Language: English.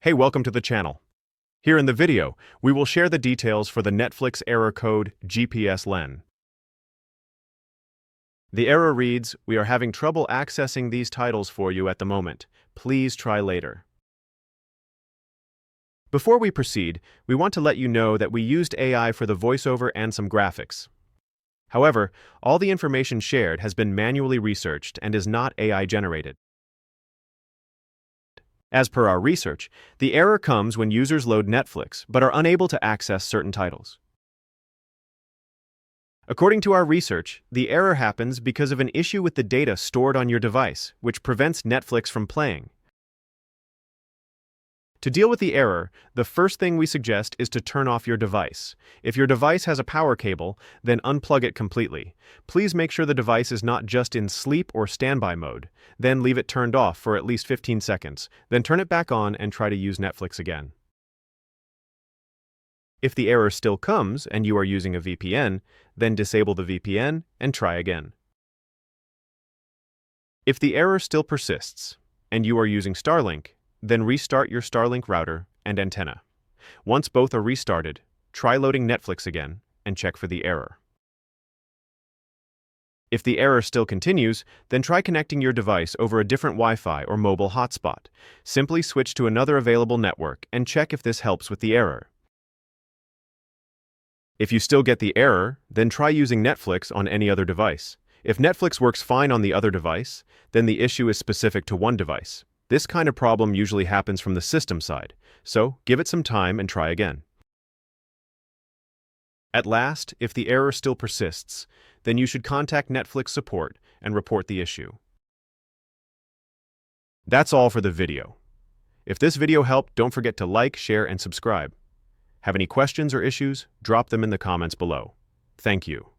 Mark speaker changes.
Speaker 1: Hey, welcome to the channel. Here in the video, we will share the details for the Netflix error code GPS-LEN. The error reads, "We are having trouble accessing these titles for you at the moment. Please try later." Before we proceed, we want to let you know that we used AI for the voiceover and some graphics. However, all the information shared has been manually researched and is not AI generated. As per our research, the error comes when users load Netflix but are unable to access certain titles. According to our research, the error happens because of an issue with the data stored on your device, which prevents Netflix from playing. To deal with the error, the first thing we suggest is to turn off your device. If your device has a power cable, then unplug it completely. Please make sure the device is not just in sleep or standby mode. Then leave it turned off for at least 15 seconds. Then turn it back on and try to use Netflix again. If the error still comes and you are using a VPN, then disable the VPN and try again. If the error still persists and you are using Starlink, then restart your Starlink router and antenna. Once both are restarted, try loading Netflix again and check for the error. If the error still continues, then try connecting your device over a different Wi-Fi or mobile hotspot. Simply switch to another available network and check if this helps with the error. If you still get the error, then try using Netflix on any other device. If Netflix works fine on the other device, then the issue is specific to one device. This kind of problem usually happens from the system side, so give it some time and try again. At last, if the error still persists, then you should contact Netflix support and report the issue. That's all for the video. If this video helped, don't forget to like, share, and subscribe. Have any questions or issues? Drop them in the comments below. Thank you.